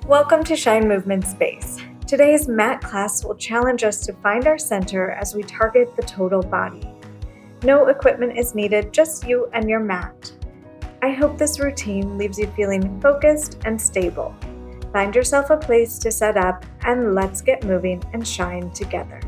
Welcome to Shine Movement Space. Today's mat class will challenge us to find our center as we target the total body. No equipment is needed, just you and your mat. I hope this routine leaves you feeling focused and stable. Find yourself a place to set up and let's get moving and shine together.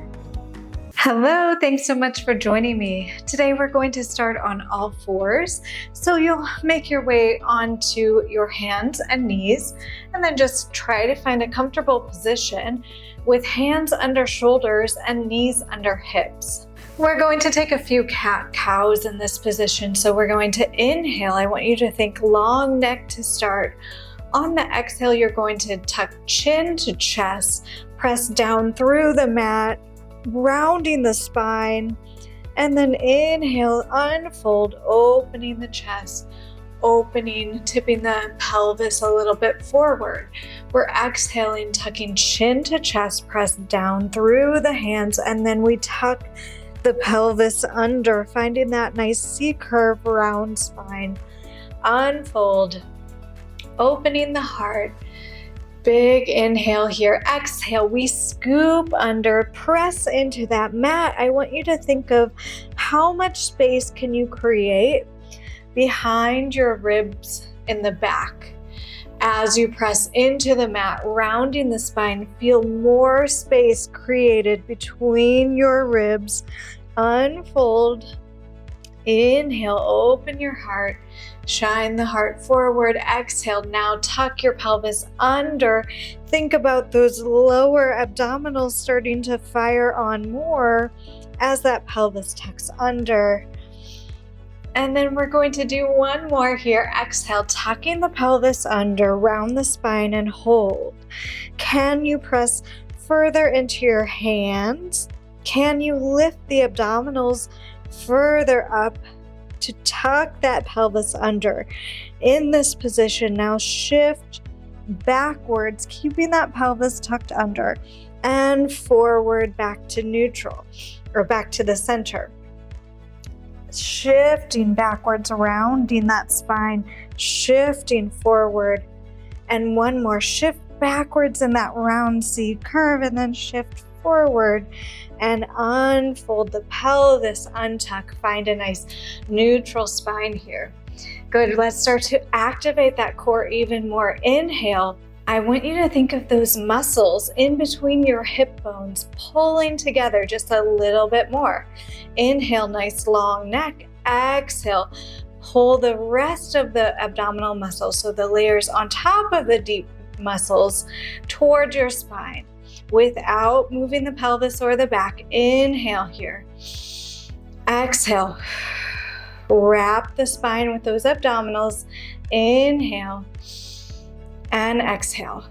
Hello, thanks so much for joining me. Today we're going to start on all fours. So you'll make your way onto your hands and knees and then just try to find a comfortable position with hands under shoulders and knees under hips. We're going to take a few cat-cows in this position. So we're going to inhale. I want you to think long neck to start. On the exhale, you're going to tuck chin to chest, press down through the mat, rounding the spine, and then inhale, unfold, opening the chest, opening, tipping the pelvis a little bit forward. We're exhaling, tucking chin to chest, press down through the hands, and then we tuck the pelvis under, finding that nice C-curve round spine. Unfold, opening the heart. Big inhale here. Exhale, we scoop under, press into that mat. I want you to think of how much space can you create behind your ribs in the back. As you press into the mat, rounding the spine, feel more space created between your ribs. Unfold. Inhale, open your heart. Shine the heart forward. Exhale. Now tuck your pelvis under. Think about those lower abdominals starting to fire on more as that pelvis tucks under. And then we're going to do one more here. Exhale, tucking the pelvis under, round the spine and hold. Can you press further into your hands? Can you lift the abdominals further up to tuck that pelvis under? In this position, now shift backwards, keeping that pelvis tucked under, and forward back to neutral, or back to the center. Shifting backwards, rounding that spine, shifting forward, and one more. Shift backwards in that round C curve, and then shift forward and unfold the pelvis, untuck, find a nice neutral spine here. Good, let's start to activate that core even more. Inhale. I want you to think of those muscles in between your hip bones pulling together just a little bit more. Inhale, nice long neck. Exhale, pull the rest of the abdominal muscles, so the layers on top of the deep muscles, towards your spine without moving the pelvis or the back. Inhale here. Exhale. Wrap the spine with those abdominals. Inhale and exhale.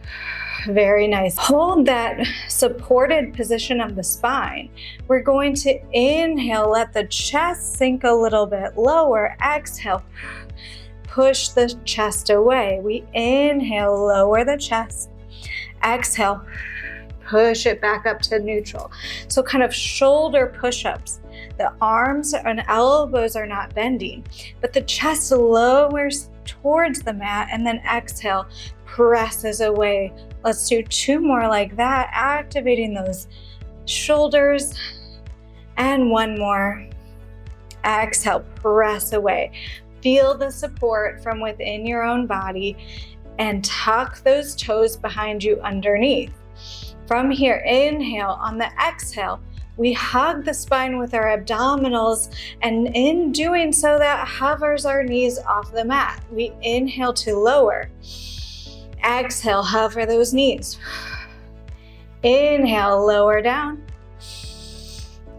Very nice. Hold that supported position of the spine. We're going to inhale, let the chest sink a little bit lower. Exhale, push the chest away. We inhale, lower the chest. Exhale, push it back up to neutral. So kind of shoulder push-ups. The arms and elbows are not bending, but the chest lowers towards the mat, and then exhale, presses away. Let's do two more like that, activating those shoulders, and one more. Exhale, press away. Feel the support from within your own body and tuck those toes behind you underneath. From here, inhale. On the exhale, we hug the spine with our abdominals, and in doing so, that hovers our knees off the mat. We inhale to lower. Exhale, hover those knees. Inhale, lower down.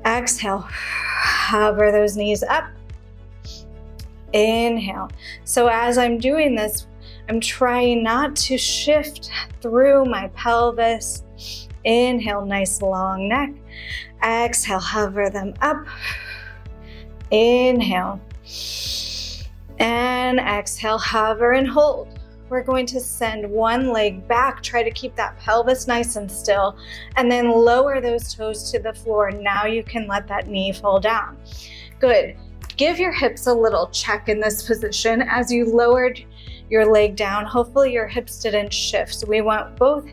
Exhale, hover those knees up. Inhale. So as I'm doing this, I'm trying not to shift through my pelvis. Inhale, nice long neck. Exhale, hover them up. Inhale. And exhale, hover and hold. We're going to send one leg back. Try to keep that pelvis nice and still. And then lower those toes to the floor. Now you can let that knee fall down. Good. Give your hips a little check in this position as you lowered your leg down. Hopefully your hips didn't shift. So we want both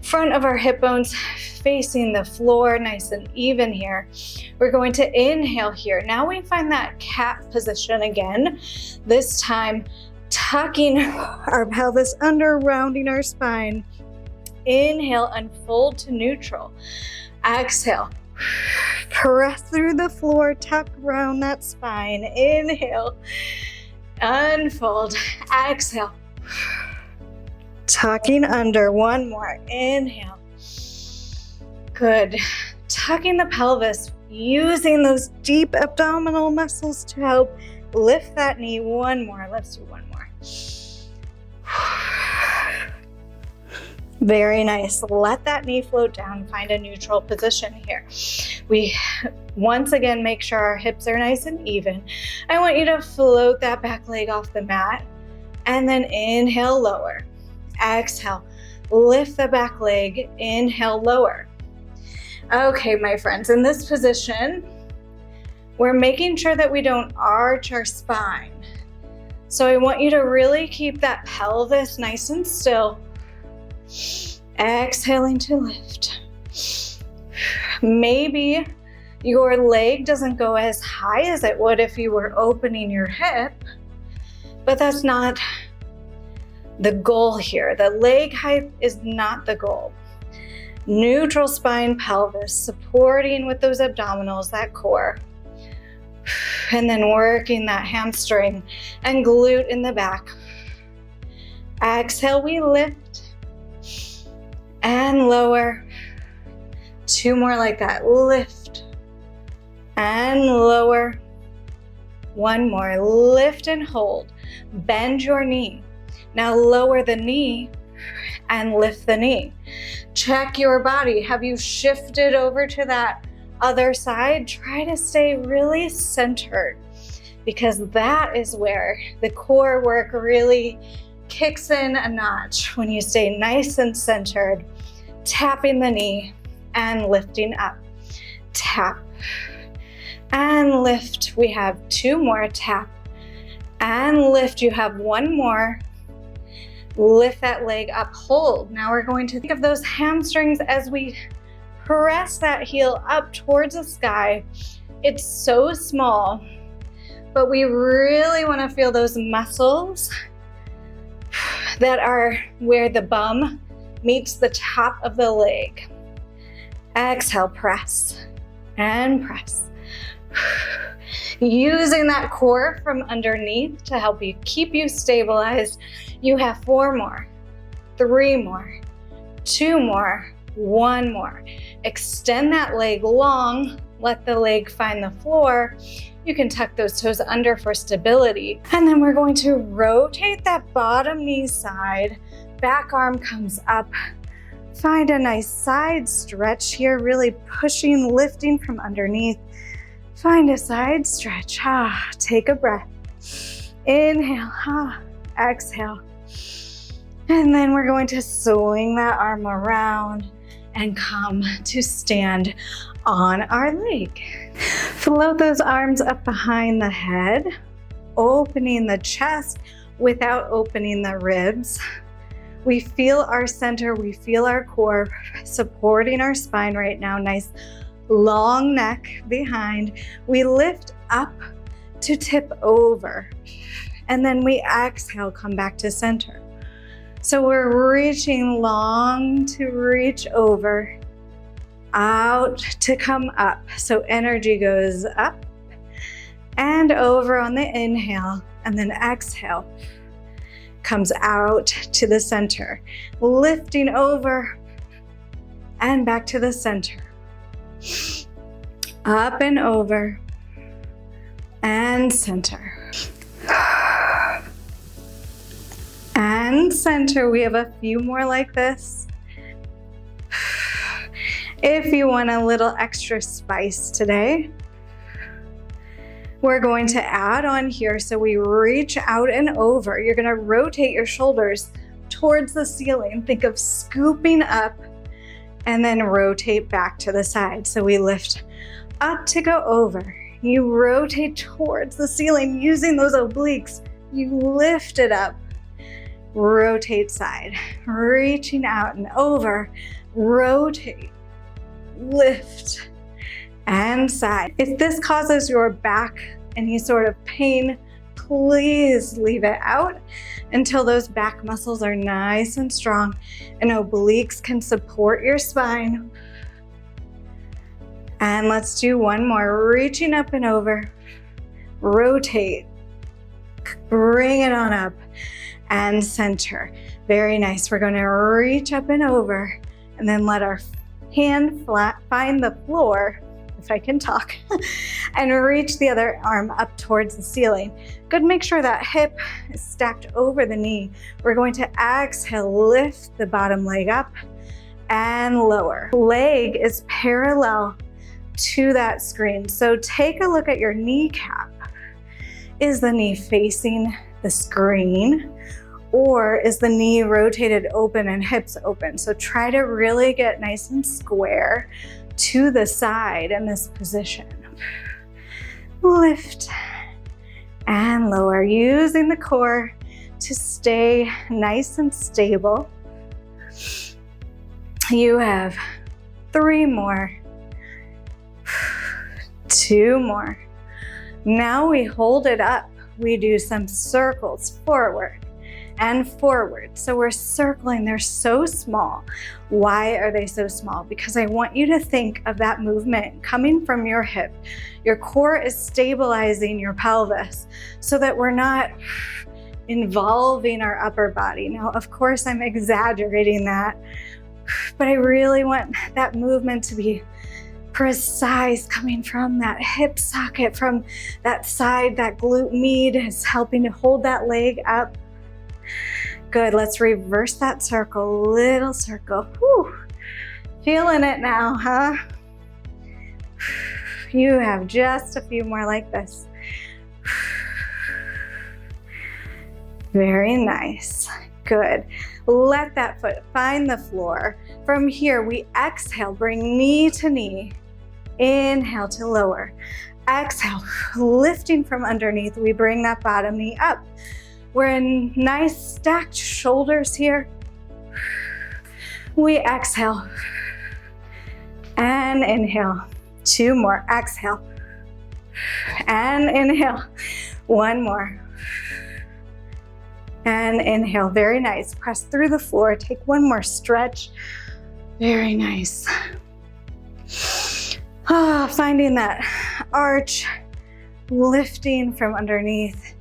front of our hip bones facing the floor, nice and even here. We're going to inhale here. Now we find that cat position again. This time, tucking our pelvis under, rounding our spine. Inhale, unfold to neutral. Exhale, press through the floor, tuck around that spine. Inhale, unfold. Exhale, tucking under. One more. Inhale. Good. Tucking the pelvis, using those deep abdominal muscles to help lift that knee. One more. Let's do one more. Very nice. Let that knee float down. Find a neutral position here. We once again make sure our hips are nice and even. I want you to float that back leg off the mat and then inhale, lower. Exhale, lift the back leg. Inhale, lower. Okay, my friends, in this position, we're making sure that we don't arch our spine. So I want you to really keep that pelvis nice and still. Exhaling to lift. Maybe your leg doesn't go as high as it would if you were opening your hip, but that's not the goal here. The leg height is not the goal. Neutral spine, pelvis, supporting with those abdominals, that core. And then working that hamstring and glute in the back. Exhale, we lift and lower. Two more like that. Lift and lower. One more. Lift and hold. Bend your knee. Now lower the knee and lift the knee. Check your body. Have you shifted over to that other side? Try to stay really centered, because that is where the core work really kicks in a notch. When you stay nice and centered, tapping the knee and lifting up. Tap and lift. We have two more. Tap and lift. You have one more. Lift that leg up, hold. Now we're going to think of those hamstrings as we press that heel up towards the sky. It's so small, but we really want to feel those muscles that are where the bum meets the top of the leg. Exhale, press and press. Using that core from underneath to help you keep you stabilized. You have 4 more, 3 more, 2 more, 1 more. Extend that leg long, let the leg find the floor. You can tuck those toes under for stability. And then we're going to rotate that bottom knee side. Back arm comes up. Find a nice side stretch here, really pushing, lifting from underneath. Find a side stretch. Take a breath. Inhale. Exhale. And then we're going to swing that arm around and come to stand on our leg. Float those arms up behind the head, opening the chest without opening the ribs. We feel our center, we feel our core supporting our spine right now. Nice long neck behind. We lift up to tip over, and then we exhale, come back to center. So we're reaching long to reach over, out to come up. So energy goes up and over on the inhale, and then exhale comes out to the center, lifting over and back to the center. Up and over and center. And center. We have a few more like this. If you want a little extra spice today, we're going to add on here. So we reach out and over. You're going to rotate your shoulders towards the ceiling. Think of scooping up and then rotate back to the side. So we lift up to go over. You rotate towards the ceiling using those obliques. You lift it up rotate side, reaching out and over, rotate, lift, and side. If this causes your back any sort of pain, please leave it out until those back muscles are nice and strong and obliques can support your spine. And let's do one more, reaching up and over, rotate, bring it on up, and center. Very nice. We're going to reach up and over, and then let our hand find the floor, if I can talk, and reach the other arm up towards the ceiling. Good, make sure that hip is stacked over the knee. We're going to exhale, lift the bottom leg up and lower. Leg is parallel to that screen. So take a look at your kneecap. Is the knee facing the screen, or is the knee rotated open and hips open? So try to really get nice and square to the side in this position. Lift and lower, using the core to stay nice and stable. You have 3 more, 2 more. Now we hold it up. We do some circles forward and forward. So we're circling, they're so small. Why are they so small? Because I want you to think of that movement coming from your hip. Your core is stabilizing your pelvis so that we're not involving our upper body. Now, of course, I'm exaggerating that, but I really want that movement to be precise, coming from that hip socket, from that side. That glute med is helping to hold that leg up. Good, let's reverse that circle, little circle. Whew. Feeling it now, huh? You have just a few more like this. Very nice, good. Let that foot find the floor. From here, we exhale, bring knee to knee. Inhale to lower. Exhale, lifting from underneath, we bring that bottom knee up. We're in nice stacked shoulders here. We exhale and inhale. 2 more, exhale and inhale. 1 more and inhale. Very nice. Press through the floor. Take 1 more stretch. Very nice. Finding that arch, lifting from underneath.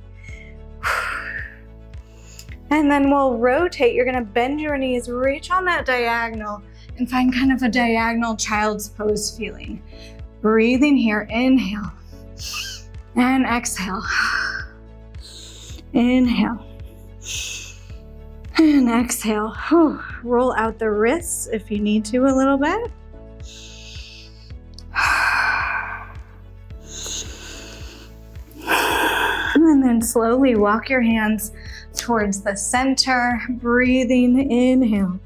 And then we'll rotate. You're gonna bend your knees, reach on that diagonal, and find kind of a diagonal child's pose feeling. Breathing here, inhale, and exhale. Inhale, and exhale. Whew. Roll out the wrists if you need to a little bit. And then slowly walk your hands towards the center, breathing, inhale,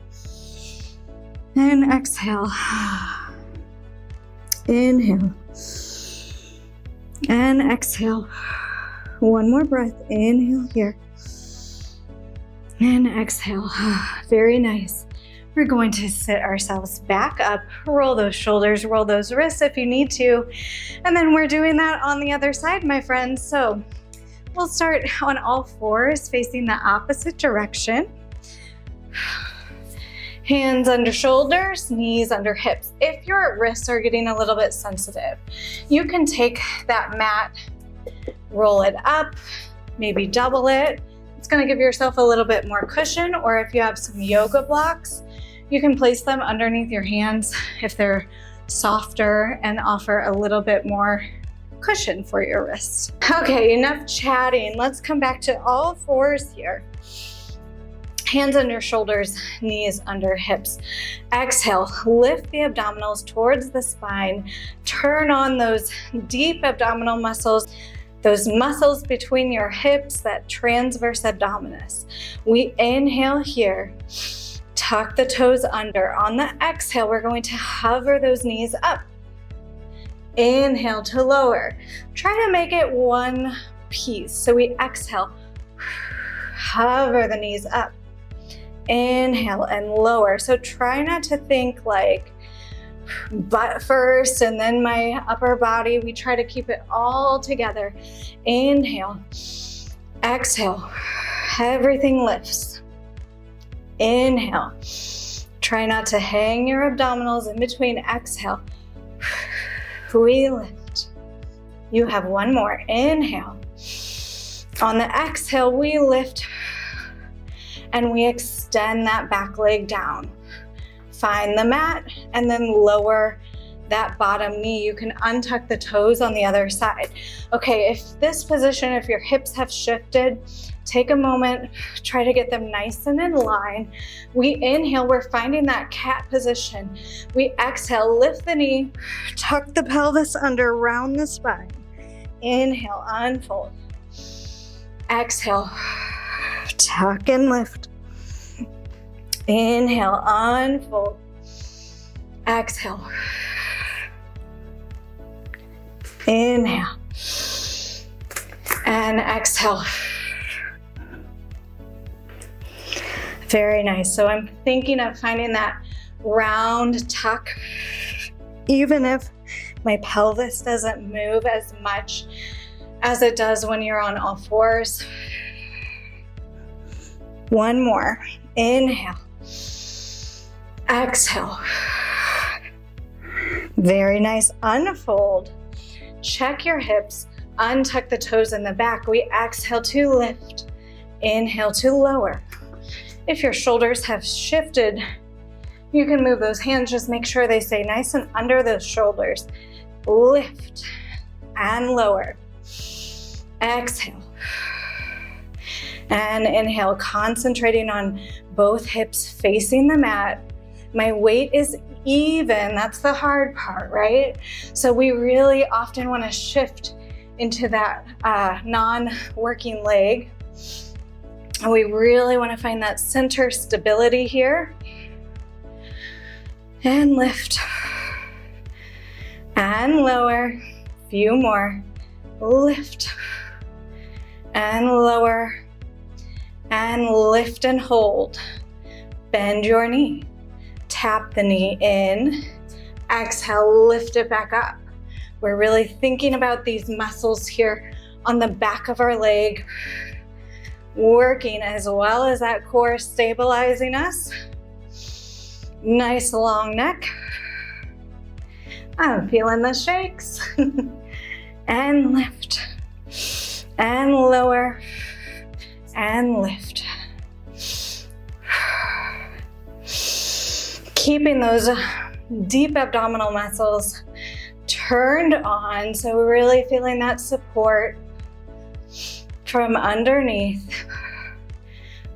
and exhale. Inhale, and exhale. 1 more breath, inhale here, and exhale. Very nice. We're going to sit ourselves back up, roll those shoulders, roll those wrists if you need to, and then we're doing that on the other side, my friends. So we'll start on all 4s, facing the opposite direction. Hands under shoulders, knees under hips. If your wrists are getting a little bit sensitive, you can take that mat, roll it up, maybe double it. It's gonna give yourself a little bit more cushion, or if you have some yoga blocks, you can place them underneath your hands if they're softer and offer a little bit more cushion for your wrists. Okay, enough chatting. Let's come back to all 4s here. Hands under shoulders, knees under hips. Exhale, lift the abdominals towards the spine. Turn on those deep abdominal muscles, those muscles between your hips, that transverse abdominis. We inhale here. Tuck the toes under. On the exhale, we're going to hover those knees up. Inhale to lower. Try to make it one piece. So we exhale Hover the knees up. Inhale and lower. So try not to think like butt first and then my upper body. We try to keep it all together. Inhale. Exhale. Everything lifts. Inhale. Try not to hang your abdominals in between. Exhale. We lift. You have one more. Inhale. On the exhale, we lift and we extend that back leg down. Find the mat and then lower that bottom knee. You can untuck the toes on the other side. Okay, if this position, if your hips have shifted, take a moment, try to get them nice and in line. We inhale, we're finding that cat position. We exhale, lift the knee, tuck the pelvis under, round the spine. Inhale, unfold. Exhale, tuck and lift. Inhale, unfold. Exhale. Inhale. And exhale. Very nice. So I'm thinking of finding that round tuck, even if my pelvis doesn't move as much as it does when you're on all fours. One more. Inhale. Exhale. Very nice. Unfold. Check your hips. Untuck the toes in the back. We exhale to lift. Inhale to lower. If your shoulders have shifted, you can move those hands. Just make sure they stay nice and under those shoulders. Lift and lower. Exhale. And inhale, concentrating on both hips facing the mat. My weight is even. That's the hard part, right? So we really often want to shift into that non-working leg. And we really want to find that center stability here. And lift. And lower. Few more. Lift. And lower. And lift and hold. Bend your knee. Tap the knee in. Exhale, lift it back up. We're really thinking about these muscles here on the back of our leg, working as well as that core stabilizing us. Nice long neck. I'm feeling the shakes. And lift. And lower. And lift. Keeping those deep abdominal muscles turned on, so we're really feeling that support from underneath.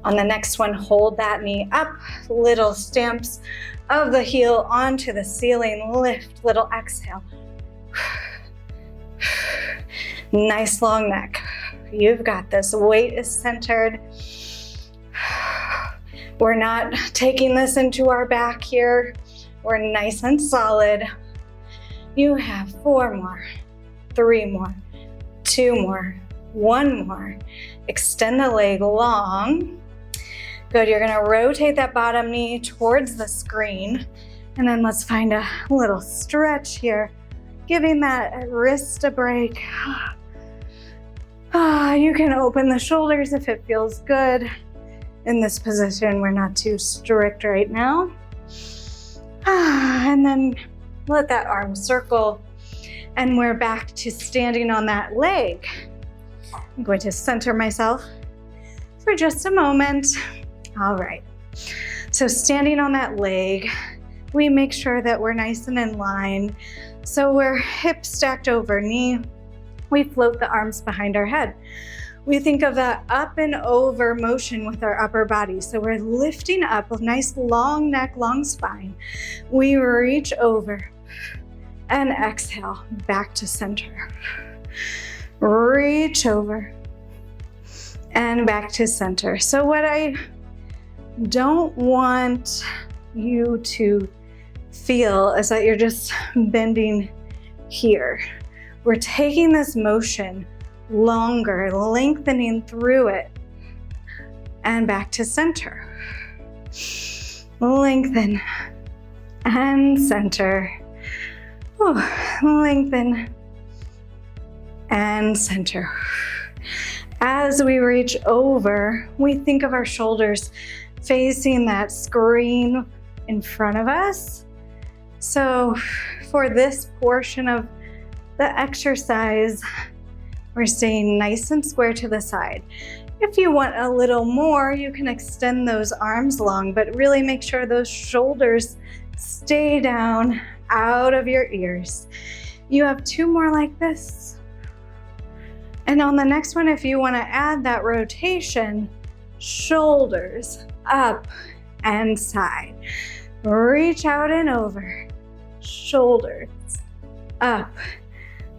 On the next one, hold that knee up, little stamps of the heel onto the ceiling, lift, little exhale. Nice long neck. You've got this. Weight is centered. We're not taking this into our back here. We're nice and solid. You have 4 more, 3 more, 2 more, 1 more. Extend the leg long. Good, you're gonna rotate that bottom knee towards the screen. And then let's find a little stretch here, giving that wrist a break. You can open the shoulders if it feels good. In this position, we're not too strict right now. And then let that arm circle. And we're back to standing on that leg. I'm going to center myself for just a moment. All right. So standing on that leg, we make sure that we're nice and in line. So we're hip stacked over knee. We float the arms behind our head. We think of that up and over motion with our upper body. So we're lifting up, a nice long neck, long spine. We reach over and exhale back to center. Reach over and back to center. So what I don't want you to feel is that you're just bending here. We're taking this motion longer, lengthening through it. and back to center. Lengthen and center. Lengthen and center. As we reach over, we think of our shoulders facing that screen in front of us. So for this portion of the exercise, we're staying nice and square to the side. If you want a little more, you can extend those arms long, but really make sure those shoulders stay down out of your ears. You have 2 more like this. And on the next one, if you want to add that rotation, shoulders up and side. Reach out and over. Shoulders up,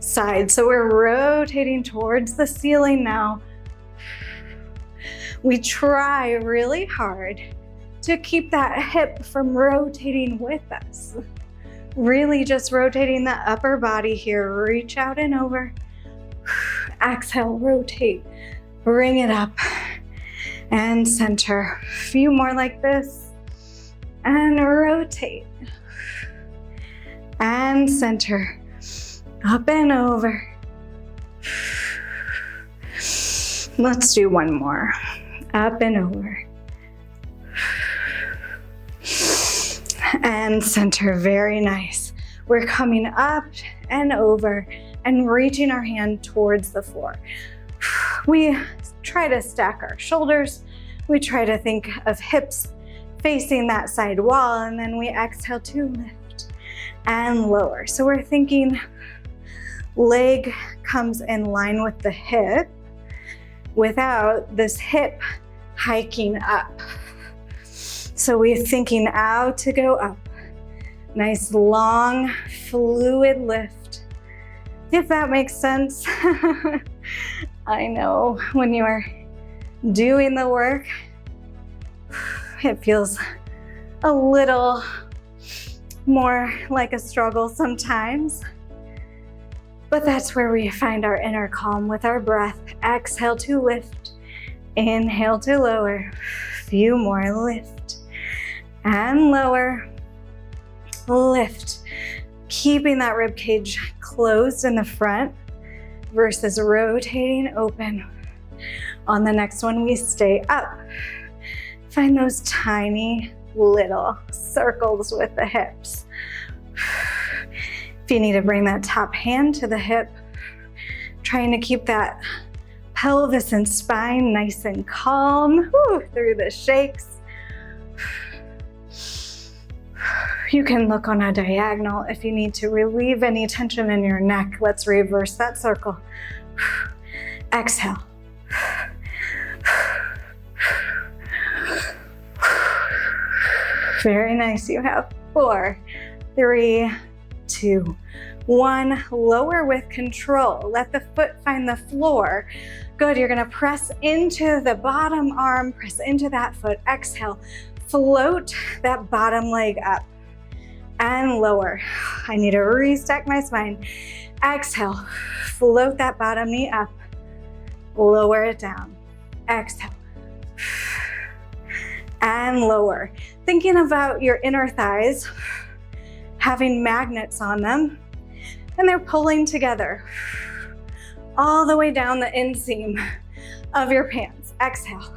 side. So we're rotating towards the ceiling now. We try really hard to keep that hip from rotating with us. Really just rotating the upper body here. Reach out and over. Exhale, rotate. Bring it up and center. A few more like this. And rotate. And center. Up and over. Let's do one more. Up and over. And center, very nice. We're coming up and over and reaching our hand towards the floor. We try to stack our shoulders. We try to think of hips facing that side wall, and then we exhale to lift and lower. So we're thinking leg comes in line with the hip without this hip hiking up. So we're thinking out to go up. Nice long fluid lift. If that makes sense. I know when you are doing the work, it feels a little more like a struggle sometimes. But that's where we find our inner calm with our breath. Exhale to lift. Inhale to lower. Few more. Lift and lower. Lift. Keeping that rib cage closed in the front versus rotating open. On the next one, we stay up. Find those tiny little circles with the hips. If you need to bring that top hand to the hip, trying to keep that pelvis and spine nice and calm through the shakes. You can look on a diagonal if you need to relieve any tension in your neck. Let's reverse that circle. Exhale. Very nice. You have 4, 3, 2, 1. Lower with control. Let the foot find the floor. Good. You're going to press into the bottom arm. Press into that foot. Exhale. Float that bottom leg up and lower. I need to restack my spine. Exhale. Float that bottom knee up. Lower it down. Exhale. And lower. Thinking about your inner thighs having magnets on them, and they're pulling together all the way down the inseam of your pants. Exhale.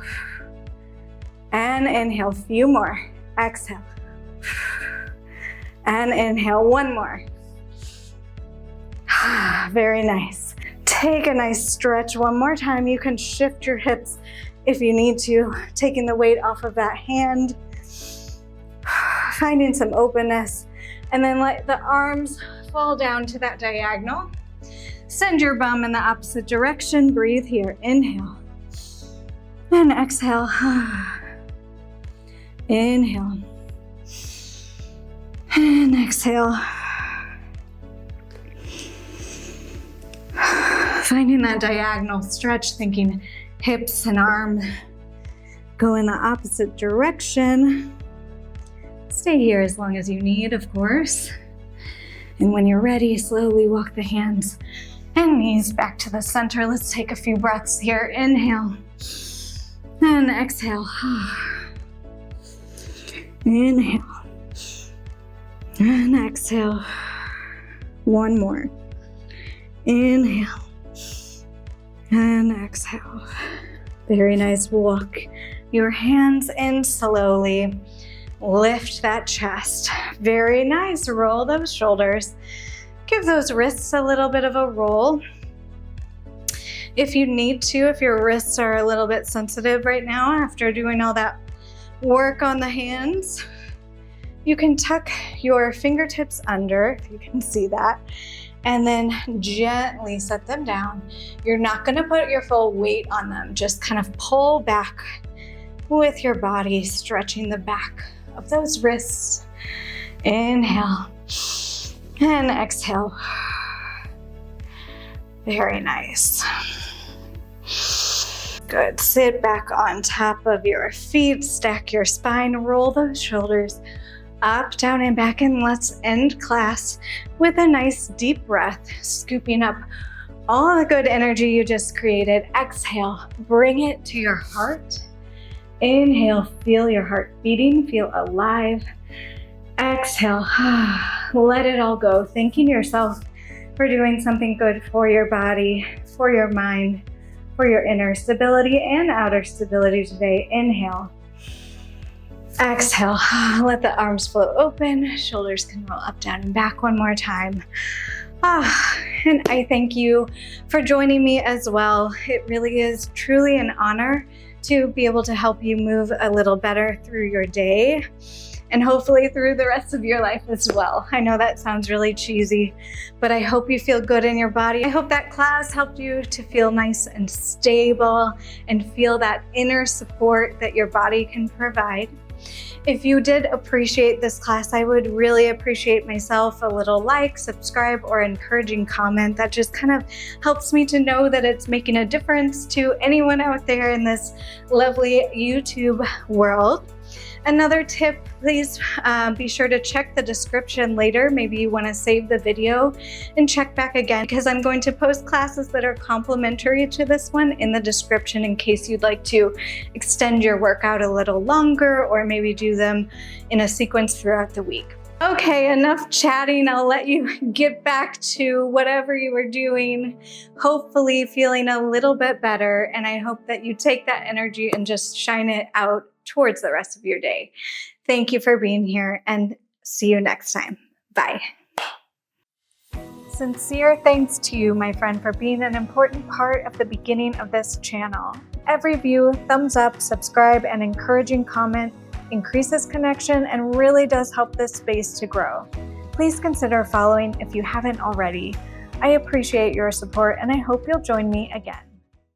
And inhale. Few more. Exhale. And inhale. One more. Very nice. Take a nice stretch one more time. You can shift your hips if you need to, taking the weight off of that hand, finding some openness, and then let the arms fall down to that diagonal. Send your bum in the opposite direction. Breathe here. Inhale and exhale. Inhale and exhale. Finding that diagonal stretch, thinking hips and arm go in the opposite direction. Stay here as long as you need, of course. And when you're ready, slowly walk the hands and knees back to the center. Let's take a few breaths here. Inhale And exhale. Inhale. And exhale. One more. Inhale. And exhale. Very nice. Walk your hands in slowly. Lift that chest. Very nice. Roll those shoulders. Give those wrists a little bit of a roll. If you need to, if your wrists are a little bit sensitive right now after doing all that work on the hands, you can tuck your fingertips under, if you can see that, and then gently set them down. You're not gonna put your full weight on them. Just kind of pull back with your body, stretching the back of those wrists. Inhale and exhale. Very nice. Good. Sit back on top of your feet, stack your spine, roll those shoulders up, down, and back, and let's end class with a nice deep breath, scooping up all the good energy you just created. Exhale, bring it to your heart. Inhale, feel your heart beating, feel alive. Exhale, let it all go, thanking yourself for doing something good for your body, for your mind, for your inner stability and outer stability today. Inhale. Exhale, let the arms float open, shoulders can roll up, down, and back one more time. And I thank you for joining me as well. It really is truly an honor to be able to help you move a little better through your day and hopefully through the rest of your life as well. I know that sounds really cheesy, but I hope you feel good in your body. I hope that class helped you to feel nice and stable and feel that inner support that your body can provide. If you did appreciate this class, I would really appreciate myself a little like, subscribe, or encouraging comment. That just kind of helps me to know that it's making a difference to anyone out there in this lovely YouTube world. Another tip, please be sure to check the description later. Maybe you want to save the video and check back again, because I'm going to post classes that are complementary to this one in the description in case you'd like to extend your workout a little longer or maybe do them in a sequence throughout the week. Okay, enough chatting. I'll let you get back to whatever you were doing, hopefully feeling a little bit better. And I hope that you take that energy and just shine it out towards the rest of your day. Thank you for being here and see you next time. Bye. Sincere thanks to you, my friend, for being an important part of the beginning of this channel. Every view, thumbs up, subscribe, and encouraging comment increases connection and really does help this space to grow. Please consider following if you haven't already. I appreciate your support and I hope you'll join me again.